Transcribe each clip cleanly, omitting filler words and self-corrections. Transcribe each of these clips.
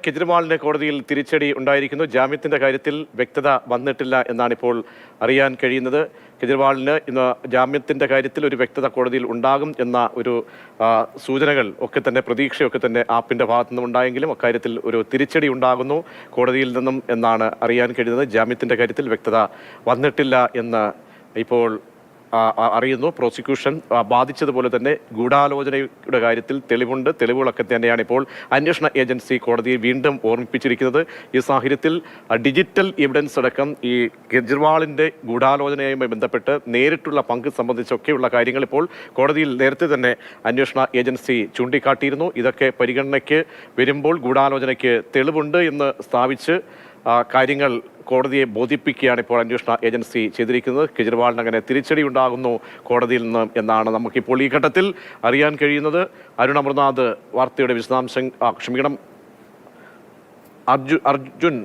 കെജ്രിവാളിന് കോടതിയിൽ തിരിച്ചടി ഉണ്ടായിരിക്കുന്നു. ജാമ്യത്തിന്റെ കാര്യത്തിൽ വ്യക്തത വന്നിട്ടില്ല എന്നാണ് ഇപ്പോൾ അറിയാൻ കഴിയുന്നത്. കെജ്രിവാളിന് ഇന്ന് ജാമ്യത്തിന്റെ കാര്യത്തിൽ ഒരു വ്യക്തത കോടതിയിൽ ഉണ്ടാകും എന്ന ഒരു സൂചനകൾ ഒക്കെ തന്നെ, പ്രതീക്ഷയൊക്കെ തന്നെ ആപ്പിന്റെ ഭാഗത്തു നിന്നും ഉണ്ടായെങ്കിലും അക്കാര്യത്തിൽ ഒരു തിരിച്ചടി ഉണ്ടാകുന്നു കോടതിയിൽ നിന്നും എന്നാണ് അറിയാൻ കഴിയുന്നത്. ജാമ്യത്തിന്റെ കാര്യത്തിൽ വ്യക്തത വന്നിട്ടില്ല എന്ന് ഇപ്പോൾ അറിയുന്നു. പ്രോസിക്യൂഷൻ ബാധിച്ചതുപോലെ തന്നെ ഗൂഢാലോചനയുടെ കാര്യത്തിൽ തെളിവുണ്ട്. തെളിവുകളൊക്കെ തന്നെയാണ് ഇപ്പോൾ അന്വേഷണ ഏജൻസി കോടതിയെ വീണ്ടും ഓർമ്മിപ്പിച്ചിരിക്കുന്നത്. ഈ സാഹചര്യത്തിൽ ഡിജിറ്റൽ എവിഡൻസ് അടക്കം ഈ കെജ്രിവാളിന്റെ ഗൂഢാലോചനയുമായി ബന്ധപ്പെട്ട് നേരിട്ടുള്ള പങ്ക് സംബന്ധിച്ചൊക്കെയുള്ള കാര്യങ്ങൾ ഇപ്പോൾ കോടതിയിൽ നേരത്തെ തന്നെ അന്വേഷണ ഏജൻസി ചൂണ്ടിക്കാട്ടിയിരുന്നു. ഇതൊക്കെ പരിഗണനയ്ക്ക് വരുമ്പോൾ ഗൂഢാലോചനയ്ക്ക് തെളിവുണ്ട് എന്ന് സ്ഥാപിച്ച് കാര്യങ്ങൾ കോടതിയെ ബോധിപ്പിക്കുകയാണ് ഇപ്പോൾ അന്വേഷണ ഏജൻസി ചെയ്തിരിക്കുന്നത്. കെജ്രിവാളിന് അങ്ങനെ തിരിച്ചടി ഉണ്ടാകുന്നു കോടതിയിൽ നിന്ന് എന്നാണ് നമുക്കിപ്പോൾ ഈ ഘട്ടത്തിൽ അറിയാൻ കഴിയുന്നത്. അരുൺ അമർനാഥ് വാർത്തയുടെ വിശദാംശം അർജുൻ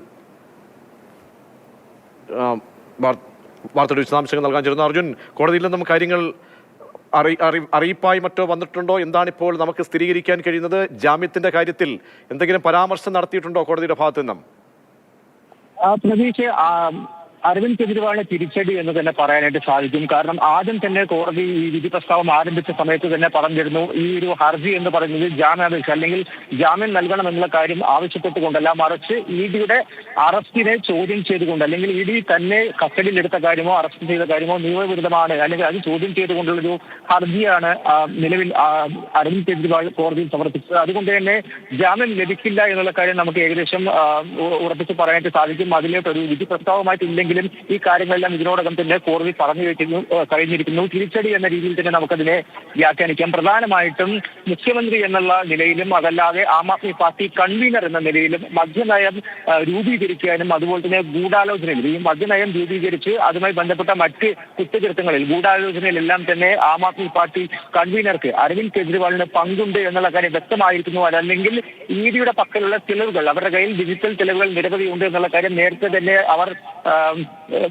വാർത്തയുടെ വിശദാംശങ്ങൾ നൽകാൻ ചേരുന്നു. അർജുൻ, കോടതിയിൽ നിന്നും കാര്യങ്ങൾ അറിയിപ്പായി മറ്റോ വന്നിട്ടുണ്ടോ? എന്താണിപ്പോൾ നമുക്ക് സ്ഥിരീകരിക്കാൻ കഴിയുന്നത്? ജാമ്യത്തിന്റെ കാര്യത്തിൽ എന്തെങ്കിലും പരാമർശം നടത്തിയിട്ടുണ്ടോ കോടതിയുടെ ഭാഗത്തു നിന്നും? പ്രതീക്ഷ അരവിന്ദ് കെജ്രിവാളിന് തിരിച്ചടി എന്ന് തന്നെ പറയാനായിട്ട് സാധിക്കും. കാരണം ആദ്യം തന്നെ കോടതി ഈ വിധി പ്രസ്താവം ആരംഭിച്ച സമയത്ത് തന്നെ പറഞ്ഞിരുന്നു, ഈ ഒരു ഹർജി എന്ന് പറയുന്നത് ജാമ്യാപേക്ഷ അല്ലെങ്കിൽ ജാമ്യം നൽകണം എന്നുള്ള കാര്യം ആവശ്യപ്പെട്ടുകൊണ്ടല്ല, മറിച്ച് ഇഡിയുടെ അറസ്റ്റിനെ ചോദ്യം ചെയ്തുകൊണ്ട്, അല്ലെങ്കിൽ ഇഡി തന്നെ കസ്റ്റഡിയിലെടുത്ത കാര്യമോ അറസ്റ്റ് ചെയ്ത കാര്യമോ നിയമവിരുദ്ധമാണ് അല്ലെങ്കിൽ അത് ചോദ്യം ചെയ്തുകൊണ്ടുള്ളൊരു ഹർജിയാണ് നിലവിൽ അരവിന്ദ് കെജ്രിവാൾ കോടതിയിൽ സമർപ്പിച്ചത്. അതുകൊണ്ട് തന്നെ ജാമ്യം ലഭിക്കില്ല എന്നുള്ള കാര്യം നമുക്ക് ഏകദേശം ഉറപ്പിച്ച് പറയാനായിട്ട് സാധിക്കും. അതിലേക്കൊരു വിധി പ്രസ്താവമായിട്ടില്ലെങ്കിൽ ഈ കാര്യങ്ങളെല്ലാം ഇതിനോടകം തന്നെ കോടതി പറഞ്ഞു കഴിഞ്ഞിരിക്കുന്നു. തിരിച്ചടി എന്ന രീതിയിൽ തന്നെ നമുക്കതിനെ വ്യാഖ്യാനിക്കാം. പ്രധാനമായിട്ടും മുഖ്യമന്ത്രി എന്നുള്ള നിലയിലും അതല്ലാതെ ആം ആദ്മി പാർട്ടി കൺവീനർ എന്ന നിലയിലും മദ്യനയം രൂപീകരിക്കാനും അതുപോലെ തന്നെ ഗൂഢാലോചനയിൽ ഈ മദ്യനയം രൂപീകരിച്ച് അതുമായി ബന്ധപ്പെട്ട മറ്റ് കുറ്റകൃത്യങ്ങളിൽ ഗൂഢാലോചനയിലെല്ലാം തന്നെ ആം ആദ്മി പാർട്ടി കൺവീനർക്ക് അരവിന്ദ് കെജ്രിവാളിന് പങ്കുണ്ട് എന്നുള്ള കാര്യം വ്യക്തമായിരിക്കുന്നു. അതല്ലെങ്കിൽ ഇഡിയുടെ പക്കലുള്ള തെളിവുകൾ, അവരുടെ കയ്യിൽ ഡിജിറ്റൽ തെളിവുകൾ നിരവധി ഉണ്ട് എന്നുള്ള കാര്യം നേരത്തെ തന്നെ അവർ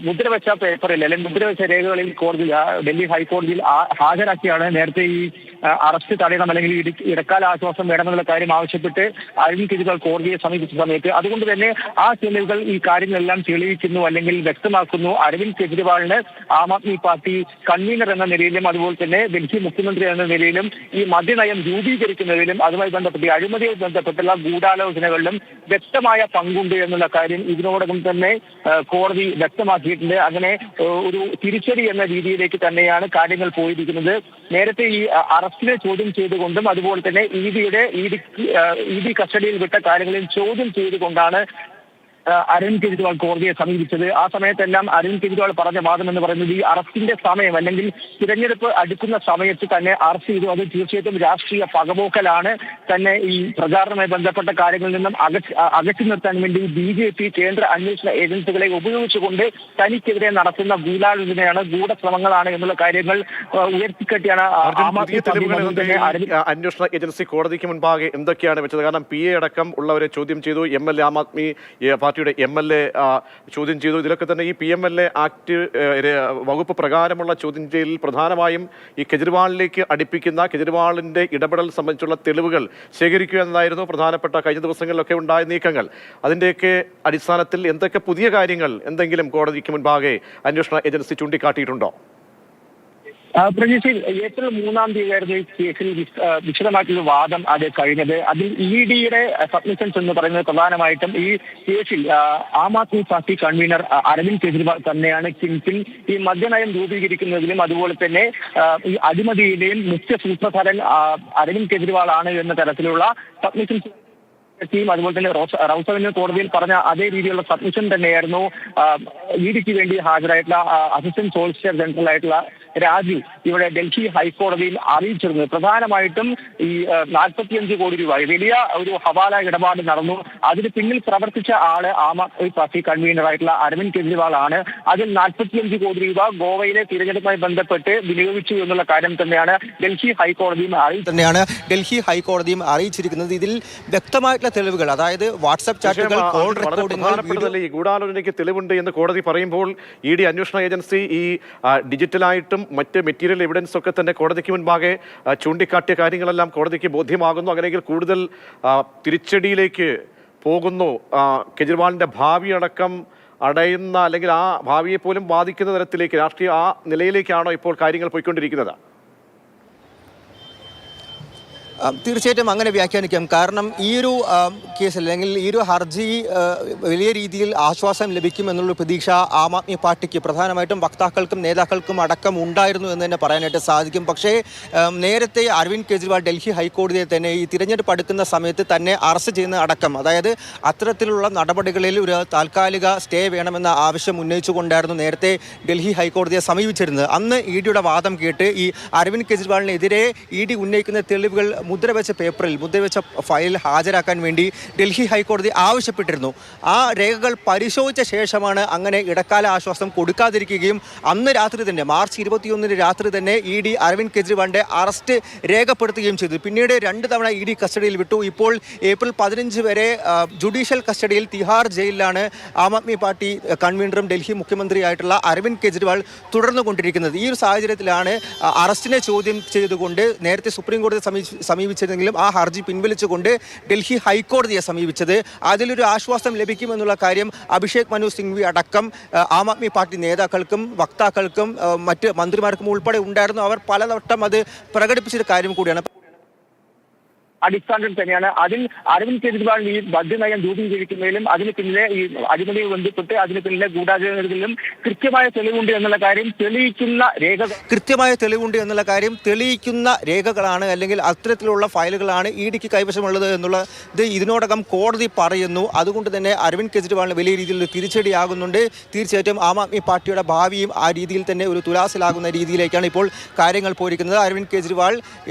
മുദ്രവെച്ച പേപ്പറിൽ അല്ലെങ്കിൽ മുദ്രവെച്ച രേഖകളിൽ കോടതിയിൽ ഡൽഹി ഹൈക്കോടതിയിൽ ഹാജരാക്കിയാണ് നേരത്തെ ഈ അറസ്റ്റ് തടയണം അല്ലെങ്കിൽ ഇടക്കാല ആശ്വാസം വേണമെന്നുള്ള കാര്യം ആവശ്യപ്പെട്ട് അരവിന്ദ് കെജ്രിവാൾ കോടതിയെ സമീപിച്ച സമയത്ത്. അതുകൊണ്ട് തന്നെ ആ തെളിവുകൾ ഈ കാര്യങ്ങളെല്ലാം തെളിയിക്കുന്നു അല്ലെങ്കിൽ വ്യക്തമാക്കുന്നു. അരവിന്ദ് കെജ്രിവാളിന് ആം ആദ്മി പാർട്ടി കൺവീനർ എന്ന നിലയിലും അതുപോലെ തന്നെ ഡൽഹി മുഖ്യമന്ത്രി എന്ന നിലയിലും ഈ മദ്യനയം രൂപീകരിക്കുന്നതിലും അതുമായി ബന്ധപ്പെട്ട് അഴിമതിയുമായി ബന്ധപ്പെട്ടുള്ള ഗൂഢാലോചനകളിലും വ്യക്തമായ പങ്കുണ്ട് എന്നുള്ള കാര്യം ഇതിനോടകം തന്നെ കോടതി വ്യക്തമാക്കിയിട്ടുണ്ട്. അങ്ങനെ ഒരു തിരിച്ചടി എന്ന രീതിയിലേക്ക് തന്നെയാണ് കാര്യങ്ങൾ പോയിരിക്കുന്നത്. നേരത്തെ ഈ അറസ്റ്റിനെ ചോദ്യം ചെയ്തുകൊണ്ടും അതുപോലെ തന്നെ ഇഡി കസ്റ്റഡിയിൽ വിട്ട കാര്യങ്ങളിൽ ചോദ്യം ചെയ്തുകൊണ്ടാണ് അരവിന്ദ് കെജ്രിവാൾ കോടതിയെ സമീപിച്ചത്. ആ സമയത്തെല്ലാം അരവിന്ദ് കെജ്രിവാൾ പറഞ്ഞ വാദം എന്ന് പറയുന്നത് ഈ അറസ്റ്റിന്റെ സമയം അല്ലെങ്കിൽ തിരഞ്ഞെടുപ്പ് അടുക്കുന്ന സമയത്ത് തന്നെ അറസ്റ്റ് ചെയ്തു, അത് തീർച്ചയായിട്ടും രാഷ്ട്രീയ പകപോക്കലാണ്, തന്നെ ഈ പ്രചാരണവുമായി ബന്ധപ്പെട്ട കാര്യങ്ങളിൽ നിന്നും അകറ്റി നിർത്താൻ വേണ്ടി BJP കേന്ദ്ര അന്വേഷണ ഏജൻസികളെ ഉപയോഗിച്ചുകൊണ്ട് തനിക്കെതിരെ നടത്തുന്ന ഗൂഢാലോചനയാണ്, ഗൂഢശ്രമങ്ങളാണ് എന്നുള്ള കാര്യങ്ങൾ ഉയർത്തിക്കെട്ടിയാണ് അന്വേഷണ ഏജൻസി കോടതിക്ക് മുൻപാകെ എന്തൊക്കെയാണ് വെച്ചത്? കാരണം PA അടക്കം ഉള്ളവരെ ചോദ്യം ചെയ്തു, MLA ആം ആദ്മി പാർട്ടിയുടെ MLA ചോദ്യം ചെയ്തു. ഇതിലൊക്കെ തന്നെ ഈ PMLA ആക്ട് വകുപ്പ് പ്രകാരമുള്ള ചോദ്യം ചെയ്യലിൽ പ്രധാനമായും ഈ കെജ്രിവാളിലേക്ക് അടുപ്പിക്കുന്ന കെജ്രിവാളിന്റെ ഇടപെടൽ സംബന്ധിച്ചുള്ള തെളിവുകൾ ശേഖരിക്കുക എന്നതായിരുന്നു പ്രധാനപ്പെട്ട കഴിഞ്ഞ ദിവസങ്ങളിലൊക്കെ ഉണ്ടായ നീക്കങ്ങൾ. അതിന്റെയൊക്കെ അടിസ്ഥാനത്തിൽ എന്തൊക്കെ പുതിയ കാര്യങ്ങൾ എന്തെങ്കിലും കോടതിക്ക് മുൻപാകെ അന്വേഷണ ഏജൻസി ചൂണ്ടിക്കാട്ടിയിട്ടുണ്ടോ? പ്രതീക്ഷയിൽ ഏപ്രിൽ 3-ാം തീയതിയായിരുന്നു ഈ കേസിൽ വിശദമായിട്ടുള്ള വാദം അത് കഴിഞ്ഞത്. അതിൽ ഇഡിയുടെ സബ്മിഷൻസ് എന്ന് പറയുന്നത് പ്രധാനമായിട്ടും ഈ കേസിൽ ആം ആദ്മി പാർട്ടി കൺവീനർ അരവിന്ദ് കെജ്രിവാൾ തന്നെയാണ് കിങ്പിൻ. ഈ മദ്യനയം രൂപീകരിക്കുന്നതിലും അതുപോലെ തന്നെ ഈ അഴിമതിയിലെയും മുഖ്യ സൂത്രധാരൻ അരവിന്ദ് കെജ്രിവാൾ ആണ് എന്ന തരത്തിലുള്ള സബ്മിഷൻസ് ടീം അതുപോലെ തന്നെ റൌസവിന് കോടതിയിൽ പറഞ്ഞ അതേ രീതിയിലുള്ള സബ്മിഷൻ തന്നെയായിരുന്നു ഇഡിക്ക് വേണ്ടി ഹാജരായിട്ടുള്ള അസിസ്റ്റന്റ് സോളിസിറ്റർ ജനറൽ ആയിട്ടുള്ള രാജു ഇവിടെ ഡൽഹി ഹൈക്കോടതിയിൽ അറിയിച്ചിരുന്നത്. പ്രധാനമായിട്ടും ഈ 45 കോടി രൂപ വലിയ ഒരു ഹവാല ഇടപാട് നടന്നു. അതിന് പിന്നിൽ പ്രവർത്തിച്ച ആള് ആം ആദ്മി പാർട്ടി കൺവീനറായിട്ടുള്ള അരവിന്ദ് കെജ്രിവാൾ ആണ്. അതിൽ 45 കോടി രൂപ ഗോവയിലെ തിരഞ്ഞെടുപ്പുമായി ബന്ധപ്പെട്ട് വിനിയോഗിച്ചു എന്നുള്ള കാര്യം തന്നെയാണ് ഡൽഹി ഹൈക്കോടതിയും അറിയിച്ചിരിക്കുന്നത്. ഇതിൽ വ്യക്തമായിട്ടുള്ള തെളിവുകൾ, അതായത് വാട്സ്ആപ്പ് ചാറ്റുകൾ, കോൾ റെക്കോർഡിംഗുകൾ, ഈ ഗൂഢാലോചനയ്ക്ക് തെളിവുണ്ട് എന്ന് കോടതി പറയുമ്പോൾ ED അന്വേഷണ ഏജൻസി ഈ ഡിജിറ്റലായിട്ടും മറ്റ് മെറ്റീരിയൽ എവിഡൻസ് ഒക്കെ തന്നെ കോടതിക്ക് മുൻപാകെ ചൂണ്ടിക്കാട്ടിയ കാര്യങ്ങളെല്ലാം കോടതിക്ക് ബോധ്യമാകുന്നു. അങ്ങനെയെങ്കിൽ കൂടുതൽ തിരിച്ചടിയിലേക്ക് പോകുന്നു? കെജ്രിവാളിൻ്റെ ഭാവി അടക്കം അടയുന്ന അല്ലെങ്കിൽ ആ ഭാവിയെ പോലും ബാധിക്കുന്ന തരത്തിലേക്ക് രാഷ്ട്രീയ ആ നിലയിലേക്കാണോ ഇപ്പോൾ കാര്യങ്ങൾ പോയിക്കൊണ്ടിരിക്കുന്നത്? തീർച്ചയായിട്ടും അങ്ങനെ വ്യാഖ്യാനിക്കാം. കാരണം ഈ ഒരു കേസിൽ അല്ലെങ്കിൽ ഈ ഒരു ഹർജി വലിയ രീതിയിൽ ആശ്വാസം ലഭിക്കുമെന്നുള്ള പ്രതീക്ഷ ആം ആദ്മി പാർട്ടിക്ക് പ്രധാനമായിട്ടും വക്താക്കൾക്കും നേതാക്കൾക്കും അടക്കം ഉണ്ടായിരുന്നു എന്ന് തന്നെ പറയാനായിട്ട് സാധിക്കും. പക്ഷേ നേരത്തെ അരവിന്ദ് കെജ്രിവാൾ ഡൽഹി ഹൈക്കോടതിയെ തന്നെ ഈ തിരഞ്ഞെടുപ്പ് അടുക്കുന്ന സമയത്ത് തന്നെ അറസ്റ്റ് ചെയ്യുന്ന അടക്കം, അതായത് അത്തരത്തിലുള്ള നടപടികളിൽ ഒരു താൽക്കാലിക സ്റ്റേ വേണമെന്ന ആവശ്യം ഉന്നയിച്ചുകൊണ്ടായിരുന്നു നേരത്തെ ഡൽഹി ഹൈക്കോടതിയെ സമീപിച്ചിരുന്നത്. അന്ന് ഇ ഡിയുടെ വാദം കേട്ട് ഈ അരവിന്ദ് കെജ്രിവാളിനെതിരെ ഇ ഡി ഉന്നയിക്കുന്ന തെളിവുകൾ മുദ്രവെച്ച പേപ്പറിൽ മുദ്രവെച്ച ഫയൽ ഹാജരാക്കാൻ വേണ്ടി ഡൽഹി ഹൈക്കോടതി ആവശ്യപ്പെട്ടിരുന്നു. ആ രേഖകൾ പരിശോധിച്ച ശേഷമാണ് അങ്ങനെ ഇടക്കാല ആശ്വാസം കൊടുക്കാതിരിക്കുകയും അന്ന് രാത്രി തന്നെ മാർച്ച് 21 രാത്രി തന്നെ ഇ ഡി അരവിന്ദ് കെജ്രിവാളിൻ്റെ അറസ്റ്റ് രേഖപ്പെടുത്തുകയും ചെയ്തു. പിന്നീട് 2 തവണ ഇ ഡി കസ്റ്റഡിയിൽ വിട്ടു. ഇപ്പോൾ ഏപ്രിൽ 15 വരെ ജുഡീഷ്യൽ കസ്റ്റഡിയിൽ തിഹാർ ജയിലിലാണ് ആം ആദ്മി പാർട്ടി കൺവീനറും ഡൽഹി മുഖ്യമന്ത്രിയായിട്ടുള്ള അരവിന്ദ് കെജ്രിവാൾ തുടർന്നുകൊണ്ടിരിക്കുന്നത്. ഈ ഒരു സാഹചര്യത്തിലാണ് അറസ്റ്റിനെ ചോദ്യം ചെയ്തുകൊണ്ട് നേരത്തെ സുപ്രീം കോടതിയെ സമീപിച്ചതെങ്കിലും ആ ഹർജി പിൻവലിച്ചുകൊണ്ട് ഡൽഹി ഹൈക്കോടതിയെ സമീപിച്ചത്. അതിലൊരു ആശ്വാസം ലഭിക്കുമെന്നുള്ള കാര്യം അഭിഷേക് മനു സിംഗ്വി അടക്കം ആം ആദ്മി പാർട്ടി നേതാക്കൾക്കും വക്താക്കൾക്കും മറ്റ് മന്ത്രിമാർക്കും ഉൾപ്പെടെ ഉണ്ടായിരുന്നു. അവർ പലവട്ടം അത് പ്രകടിപ്പിച്ചൊരു കാര്യം കൂടിയാണ്. അടിസ്ഥാനത്തിൽ തന്നെയാണ് അതിൽ അരവിന്ദ് കെജ്രിവാൾ ഈ മദ്യനയം രൂപീകരിക്കുന്നതിലും അതിന് പിന്നിലെ ഈ അഴിമതിയെ ബന്ധപ്പെട്ട് അതിന് പിന്നിലെ ഗൂഢാചരണങ്ങളിലും കൃത്യമായ തെളിവുണ്ട് എന്നുള്ള കാര്യം തെളിയിക്കുന്ന രേഖകളാണ് അല്ലെങ്കിൽ അത്തരത്തിലുള്ള ഫയലുകളാണ് ഇ ഡിക്ക് കൈവശമുള്ളത് എന്നുള്ളത് ഇതിനോടകം കോടതി പറയുന്നു. അതുകൊണ്ട് തന്നെ അരവിന്ദ് കെജ്രിവാളിന് വലിയ രീതിയിൽ തിരിച്ചടിയാകുന്നുണ്ട്. തീർച്ചയായിട്ടും ആം ആദ്മി പാർട്ടിയുടെ ഭാവിയും ആ രീതിയിൽ തന്നെ ഒരു തുലാസിലാകുന്ന രീതിയിലേക്കാണ് ഇപ്പോൾ കാര്യങ്ങൾ പോയിരിക്കുന്നത്. അരവിന്ദ് കെജ്രിവാൾ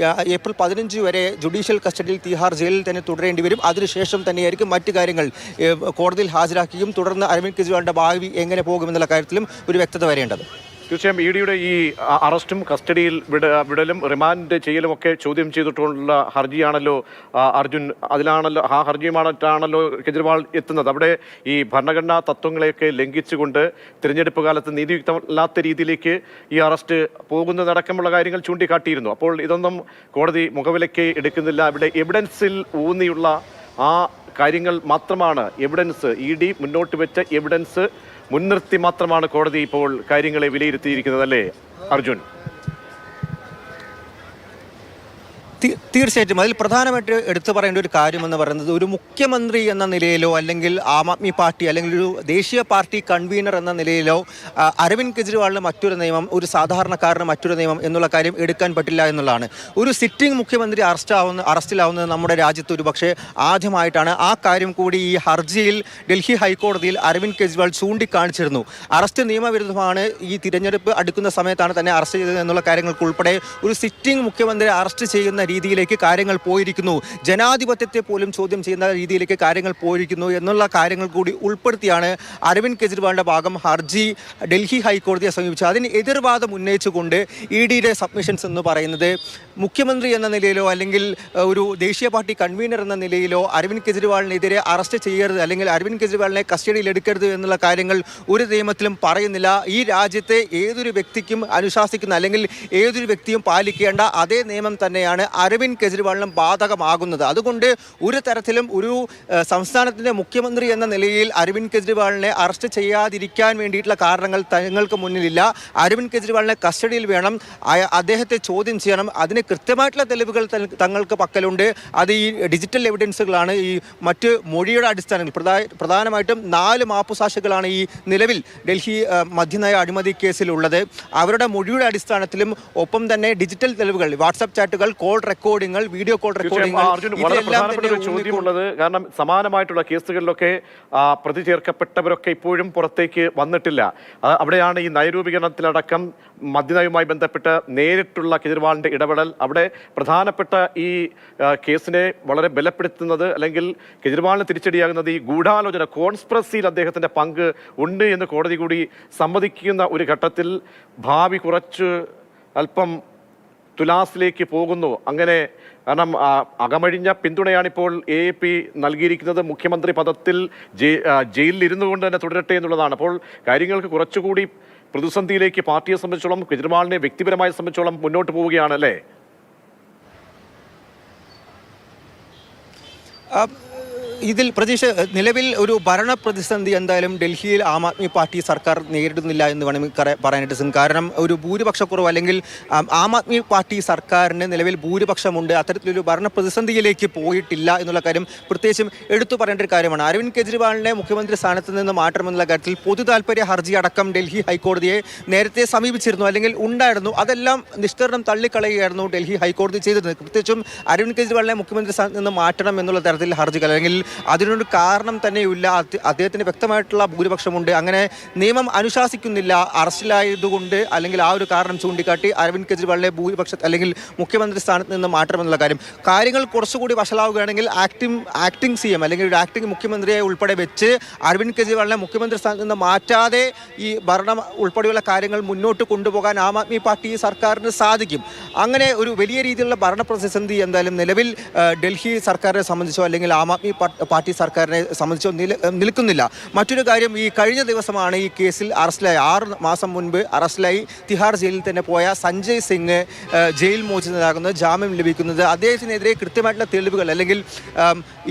ഏപ്രിൽ 15 വരെ ജുഡീഷ്യൽ കസ്റ്റഡിയിൽ തിഹാർ ജയിലിൽ തന്നെ തുടരേണ്ടി വരും. അതിനുശേഷം തന്നെയായിരിക്കും മറ്റു കാര്യങ്ങൾ കോടതിയിൽ ഹാജരാക്കുകയും തുടർന്ന് അരവിന്ദ് കെജ്രിവാളിന്റെ ഭാവി എങ്ങനെ പോകുമെന്നുള്ള കാര്യത്തിലും ഒരു വ്യക്തത വരേണ്ടത്. തീർച്ചയായും ഇ ഡിയുടെ ഈ അറസ്റ്റും കസ്റ്റഡിയിൽ വിടലും റിമാൻഡ് ചെയ്യലും ഒക്കെ ചോദ്യം ചെയ്തിട്ടുള്ള ഹർജിയാണല്ലോ അർജുൻ. അതിലാണല്ലോ ആ ഹർജിയുമായിട്ടാണല്ലോ കെജ്രിവാൾ എത്തുന്നത്. അവിടെ ഈ ഭരണഘടനാ തത്വങ്ങളെയൊക്കെ ലംഘിച്ചുകൊണ്ട് തിരഞ്ഞെടുപ്പ് കാലത്ത് നീതിയുക്തമല്ലാത്ത രീതിയിലേക്ക് ഈ അറസ്റ്റ് പോകുന്നതടക്കമുള്ള കാര്യങ്ങൾ ചൂണ്ടിക്കാട്ടിയിരുന്നു. അപ്പോൾ ഇതൊന്നും കോടതി മുഖവിലയ്ക്ക് എടുക്കുന്നില്ല. ഇവിടെ എവിഡൻസിൽ ഊന്നിയുള്ള ആ കാര്യങ്ങൾ മാത്രമാണ് എവിഡൻസ്, ഇ ഡി മുന്നോട്ട് വെച്ച എവിഡൻസ് മുൻനിർത്തി മാത്രമാണ് കോടതി ഇപ്പോൾ കാര്യങ്ങളെ വിലയിരുത്തിയിരിക്കുന്നത്, അല്ലേ അർജുൻ? തീർച്ചയായിട്ടും അതിൽ പ്രധാനമായിട്ട് എടുത്തു പറയേണ്ട ഒരു കാര്യമെന്ന് പറയുന്നത് ഒരു മുഖ്യമന്ത്രി എന്ന നിലയിലോ അല്ലെങ്കിൽ ആം ആദ്മി പാർട്ടി അല്ലെങ്കിൽ ഒരു ദേശീയ പാർട്ടി കൺവീനർ എന്ന നിലയിലോ അരവിന്ദ് കെജ്രിവാളിന് മറ്റൊരു നിയമം, ഒരു സാധാരണക്കാരന് മറ്റൊരു നിയമം എന്നുള്ള കാര്യം എടുക്കാൻ പറ്റില്ല എന്നുള്ളതാണ്. ഒരു സിറ്റിംഗ് മുഖ്യമന്ത്രി അറസ്റ്റിലാവുന്നത് നമ്മുടെ രാജ്യത്ത് ഒരു പക്ഷേ ആദ്യമായിട്ടാണ്. ആ കാര്യം കൂടി ഈ ഹർജിയിൽ ഡൽഹി ഹൈക്കോടതിയിൽ അരവിന്ദ് കെജ്രിവാൾ ചൂണ്ടിക്കാണിച്ചിരുന്നു. അറസ്റ്റ് നിയമവിരുദ്ധമാണ്, ഈ തിരഞ്ഞെടുപ്പ് അടുക്കുന്ന സമയത്താണ് തന്നെ അറസ്റ്റ് ചെയ്തത് എന്നുള്ള കാര്യങ്ങൾക്കുൾപ്പെടെ ഒരു സിറ്റിംഗ് മുഖ്യമന്ത്രി അറസ്റ്റ് ചെയ്യുന്ന രീതിയിലേക്ക് കാര്യങ്ങൾ പോയിരിക്കുന്നു, ജനാധിപത്യത്തെ പോലും ചോദ്യം ചെയ്യുന്ന രീതിയിലേക്ക് കാര്യങ്ങൾ പോയിരിക്കുന്നു എന്നുള്ള കാര്യങ്ങൾ കൂടി ഉൾപ്പെടുത്തിയാണ് അരവിന്ദ് കെജ്രിവാളിന്റെ ഭാഗം ഹർജി ഡൽഹി ഹൈക്കോടതിയെ സമീപിച്ചത്. അതിന് എതിർവാദം ഉന്നയിച്ചുകൊണ്ട് ഇ ഡിയുടെ സബ്മിഷൻസ് എന്ന് പറയുന്നത് മുഖ്യമന്ത്രി എന്ന നിലയിലോ അല്ലെങ്കിൽ ഒരു ദേശീയ പാർട്ടി കൺവീനർ എന്ന നിലയിലോ അരവിന്ദ് കെജ്രിവാളിനെതിരെ അറസ്റ്റ് ചെയ്യരുത് അല്ലെങ്കിൽ അരവിന്ദ് കെജ്രിവാളിനെ കസ്റ്റഡിയിൽ എടുക്കരുത് എന്നുള്ള കാര്യങ്ങൾ ഒരു നിയമത്തിലും പറയുന്നില്ല. ഈ രാജ്യത്തെ ഏതൊരു വ്യക്തിക്കും അനുശാസിക്കുന്ന അല്ലെങ്കിൽ ഏതൊരു വ്യക്തിയും പാലിക്കേണ്ട അതേ നിയമം തന്നെയാണ് അരവിന്ദ് കെജ്രിവാളിനും ബാധകമാകുന്നത്. അതുകൊണ്ട് ഒരു തരത്തിലും ഒരു സംസ്ഥാനത്തിൻ്റെ മുഖ്യമന്ത്രി എന്ന നിലയിൽ അരവിന്ദ് കെജ്രിവാളിനെ അറസ്റ്റ് ചെയ്യാതിരിക്കാൻ വേണ്ടിയിട്ടുള്ള കാരണങ്ങൾ തങ്ങൾക്ക് മുന്നിലില്ല. അരവിന്ദ് കെജ്രിവാളിനെ കസ്റ്റഡിയിൽ വേണം, അദ്ദേഹത്തെ ചോദ്യം ചെയ്യണം. അതിന് കൃത്യമായിട്ടുള്ള തെളിവുകൾ തങ്ങൾക്ക് പക്കലുണ്ട്. അത് ഈ ഡിജിറ്റൽ എവിഡൻസുകളാണ്. ഈ മറ്റ് മൊഴിയുടെ അടിസ്ഥാനത്തിൽ പ്രധാനമായിട്ടും 4 മാപ്പുസാക്ഷികളാണ് ഈ നിലവിൽ ഡൽഹി മദ്യനയ അഴിമതി കേസിലുള്ളത്. അവരുടെ മൊഴിയുടെ അടിസ്ഥാനത്തിലും ഒപ്പം തന്നെ ഡിജിറ്റൽ തെളിവുകൾ, വാട്സാപ്പ് ചാറ്റുകൾ, കോൾ റെക്കോർഡിങ്ങൾ, വീഡിയോ കോൾ റെക്കോർഡിങ്ങൾ, വളരെ പ്രധാനപ്പെട്ട ഒരു ചോദ്യമുള്ളത്, കാരണം സമാനമായിട്ടുള്ള കേസുകളിലൊക്കെ പ്രതി ചേർക്കപ്പെട്ടവരൊക്കെ ഇപ്പോഴും പുറത്തേക്ക് വന്നിട്ടില്ല. അവിടെയാണ് ഈ നയരൂപീകരണത്തിലടക്കം മദ്യനയവുമായി ബന്ധപ്പെട്ട് നേരിട്ടുള്ള കെജ്രിവാളിന്റെ ഇടപെടൽ. അവിടെ പ്രധാനപ്പെട്ട ഈ കേസിനെ വളരെ ബലപ്പെടുത്തുന്നത് അല്ലെങ്കിൽ കെജ്രിവാളിന് തിരിച്ചടിയാകുന്നത് ഈ ഗൂഢാലോചന, കോൺസ്പിറസിയിൽ അദ്ദേഹത്തിന്റെ പങ്ക് ഉണ്ട് എന്ന് കോടതി കൂടി സമ്മതിക്കുന്ന ഒരു ഘട്ടത്തിൽ ഭാവി കുറച്ച് അല്പം തുലാസിലേക്ക് പോകുന്നു. അങ്ങനെ കാരണം അകമഴിഞ്ഞ പിന്തുണയാണിപ്പോൾ AAP നൽകിയിരിക്കുന്നത്. മുഖ്യമന്ത്രി പദത്തിൽ ജയിലിൽ ഇരുന്നു കൊണ്ട് തന്നെ തുടരട്ടെ എന്നുള്ളതാണ്. അപ്പോൾ കാര്യങ്ങൾക്ക് കുറച്ചുകൂടി പ്രതിസന്ധിയിലേക്ക് പാർട്ടിയെ സംബന്ധിച്ചോളം, കെജ്രിവാളിനെ വ്യക്തിപരമായി സംബന്ധിച്ചോളം മുന്നോട്ട് പോവുകയാണ്, അല്ലേ? ഇതിൽ പ്രതീക്ഷ നിലവിൽ ഒരു ഭരണ പ്രതിസന്ധി എന്തായാലും ഡൽഹിയിൽ ആം ആദ്മി പാർട്ടി സർക്കാർ നേരിടുന്നില്ല എന്ന് വേണമെങ്കിൽ പറയാനായിട്ട് സാധിക്കും. കാരണം ഒരു ഭൂരിപക്ഷക്കുറവ് അല്ലെങ്കിൽ ആം ആദ്മി പാർട്ടി സർക്കാരിന് നിലവിൽ ഭൂരിപക്ഷമുണ്ട്. അത്തരത്തിലൊരു ഭരണ പ്രതിസന്ധിയിലേക്ക് പോയിട്ടില്ല എന്നുള്ള കാര്യം പ്രത്യേകിച്ചും എടുത്തു പറയേണ്ട ഒരു കാര്യമാണ്. അരവിന്ദ് കെജ്രിവാളിനെ മുഖ്യമന്ത്രി സ്ഥാനത്ത് നിന്ന് മാറ്റണമെന്നുള്ള കാര്യത്തിൽ പൊതു താൽപര്യ ഹർജി അടക്കം ഡൽഹി ഹൈക്കോടതിയെ നേരത്തെ സമീപിച്ചിരുന്നു, അല്ലെങ്കിൽ ഉണ്ടായിരുന്നു. അതെല്ലാം നിഷ്കരണം തള്ളിക്കളയുകയായിരുന്നു ഡൽഹി ഹൈക്കോടതി ചെയ്തത്. പ്രത്യേകിച്ചും അരവിന്ദ് കെജ്രിവാളിനെ മുഖ്യമന്ത്രി സ്ഥാനത്ത് നിന്ന് മാറ്റണം എന്നുള്ള തരത്തിൽ ഹർജികൾ, അല്ലെങ്കിൽ അതിനൊരു കാരണം തന്നെയില്ല. അദ്ദേഹത്തിന് വ്യക്തമായിട്ടുള്ള ഭൂരിപക്ഷമുണ്ട്, അങ്ങനെ നിയമം അനുശാസിക്കുന്നില്ല അറസ്റ്റിലായതുകൊണ്ട്, അല്ലെങ്കിൽ ആ ഒരു കാരണം ചൂണ്ടിക്കാട്ടി അരവിന്ദ് കെജ്രിവാളിനെ അല്ലെങ്കിൽ മുഖ്യമന്ത്രി സ്ഥാനത്ത് നിന്ന് മാറ്റണമെന്നുള്ള കാര്യങ്ങൾ കുറച്ചുകൂടി വഷളാവുകയാണെങ്കിൽ ആക്ടിംഗ് CM അല്ലെങ്കിൽ ഒരു ആക്ടിംഗ് മുഖ്യമന്ത്രിയെ ഉൾപ്പെടെ വെച്ച് അരവിന്ദ് കെജ്രിവാളിനെ മുഖ്യമന്ത്രി സ്ഥാനത്ത് നിന്ന് മാറ്റാതെ ഈ ഭരണം ഉൾപ്പെടെയുള്ള കാര്യങ്ങൾ മുന്നോട്ട് കൊണ്ടുപോകാൻ ആം ആദ്മി പാർട്ടി സർക്കാരിന് സാധിക്കും. അങ്ങനെ ഒരു വലിയ രീതിയിലുള്ള ഭരണ പ്രതിസന്ധി എന്തായാലും നിലവിൽ ഡൽഹി സർക്കാരിനെ സംബന്ധിച്ചോ അല്ലെങ്കിൽ ആം ആദ്മി പാർട്ടി സർക്കാരിനെ സംബന്ധിച്ചോ നിൽക്കുന്നില്ല. മറ്റൊരു കാര്യം, ഈ കഴിഞ്ഞ ദിവസമാണ് ഈ കേസിൽ അറസ്റ്റിലായി 6 മാസം മുൻപ് അറസ്റ്റിലായി തിഹാർ ജയിലിൽ തന്നെ പോയ സഞ്ജയ് സിംഗ് ജയിൽ മോചിതനാകുന്നത്, ജാമ്യം ലഭിക്കുന്നത്. അദ്ദേഹത്തിനെതിരെ കൃത്യമായിട്ടുള്ള തെളിവുകൾ, അല്ലെങ്കിൽ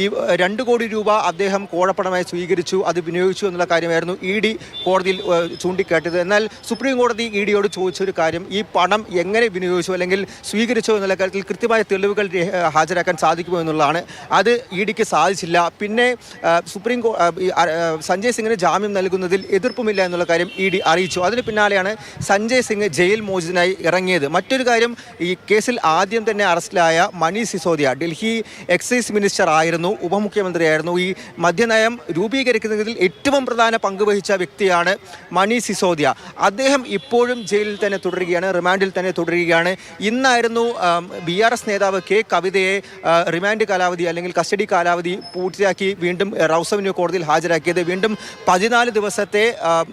ഈ 2 കോടി രൂപ അദ്ദേഹം കോഴപ്പണമായി സ്വീകരിച്ചു, അത് വിനിയോഗിച്ചു എന്നുള്ള കാര്യമായിരുന്നു ED കോടതിയിൽ ചൂണ്ടിക്കാട്ടിയത്. എന്നാൽ സുപ്രീം കോടതി EDയോട് ചോദിച്ചൊരു കാര്യം, ഈ പണം എങ്ങനെ വിനിയോഗിച്ചു അല്ലെങ്കിൽ സ്വീകരിച്ചു എന്നുള്ള കാര്യത്തിൽ കൃത്യമായ തെളിവുകൾ ഹാജരാക്കാൻ സാധിക്കുമോ എന്നുള്ളതാണ്. അത് EDക്ക് സാധിച്ചില്ല. പിന്നെ സഞ്ജയ് സിംഗിന് ജാമ്യം നൽകുന്നതിൽ എതിർപ്പുമില്ല എന്നുള്ള കാര്യം ED അറിയിച്ചു. അതിന് പിന്നാലെയാണ് സഞ്ജയ് സിംഗ് ജയിൽ മോചിതനായി ഇറങ്ങിയത്. മറ്റൊരു കാര്യം, ഈ കേസിൽ ആദ്യം തന്നെ അറസ്റ്റിലായ മനീഷ് സിസോദിയ ഡൽഹി എക്സൈസ് മിനിസ്റ്റർ ആയിരുന്നു, ഉപമുഖ്യമന്ത്രിയായിരുന്നു. ഈ മദ്യനയം രൂപീകരിക്കുന്നതിൽ ഏറ്റവും പ്രധാന പങ്ക് വഹിച്ച വ്യക്തിയാണ് മനീഷ് സിസോദിയ. അദ്ദേഹം ഇപ്പോഴും ജയിലിൽ തന്നെ തുടരുകയാണ്, റിമാൻഡിൽ തന്നെ തുടരുകയാണ്. ഇന്നായിരുന്നു BRS നേതാവ് K കവിതയെ റിമാൻഡ് കാലാവധി അല്ലെങ്കിൽ കസ്റ്റഡി കാലാവധി പൂർത്തിയാക്കി വീണ്ടും റൌസ് അവന്യൂ കോടതിയിൽ ഹാജരാക്കിയത്. വീണ്ടും 14 ദിവസത്തെ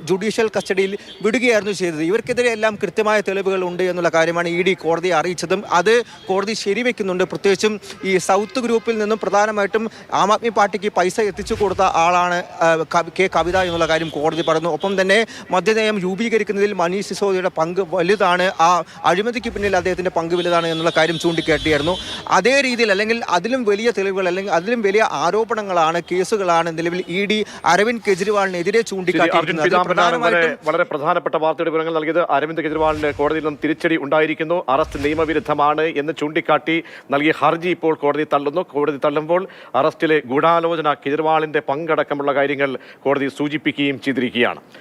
ജുഡീഷ്യൽ കസ്റ്റഡിയിൽ വിടുകയായിരുന്നു ചെയ്തത്. ഇവർക്കെതിരെ എല്ലാം കൃത്യമായ തെളിവുകൾ ഉണ്ട് എന്നുള്ള കാര്യമാണ് ED കോടതിയെ അറിയിച്ചതും അത് കോടതി ശരിവെക്കുന്നുണ്ട്. പ്രത്യേകിച്ചും ഈ സൗത്ത് ഗ്രൂപ്പിൽ നിന്നും പ്രധാനമായിട്ടും ആം ആദ്മി പാർട്ടിക്ക് പൈസ എത്തിച്ചു കൊടുത്ത ആളാണ് K കവിത എന്നുള്ള കാര്യം കോടതി പറഞ്ഞു. ഒപ്പം തന്നെ മദ്യനയം രൂപീകരിക്കുന്നതിൽ മനീഷ് സിസോദിയുടെ പങ്ക് വലുതാണ്, ആ അഴിമതിക്ക് പിന്നിൽ അദ്ദേഹത്തിൻ്റെ പങ്ക് വലുതാണ് എന്നുള്ള കാര്യം ചൂണ്ടിക്കാട്ടിയായിരുന്നു. അതേ രീതിയിൽ അല്ലെങ്കിൽ അതിലും വലിയ തെളിവുകൾ അല്ലെങ്കിൽ അതിലും വലിയ ആരോപണങ്ങളാണ്, കേസുകളാണ് നിലവിൽ ED അരവിന്ദ് കെജ്രിവാളിനെതിരെ ചൂണ്ടിക്കാട്ടിയിരിക്കുന്നത്. വളരെ പ്രധാനപ്പെട്ട വാർത്തയുടെ വിവരങ്ങൾ നൽകിയത് അരവിന്ദ് കെജ്രിവാളിന് കോടതിയിൽ നിന്നും തിരിച്ചടി ഉണ്ടായിരിക്കുന്നു, അറസ്റ്റ് നിയമവിരുദ്ധമാണ് എന്ന് ചൂണ്ടിക്കാട്ടി നൽകിയ ഹർജി ഇപ്പോൾ കോടതി തള്ളുന്നു. കോടതി തള്ളുമ്പോൾ അറസ്റ്റിലെ ഗൂഢാലോചന, കെജ്രിവാളിന്റെ പങ്കടക്കമുള്ള കാര്യങ്ങൾ കോടതി സൂചിപ്പിക്കുകയും ചെയ്തിരിക്കുകയാണ്.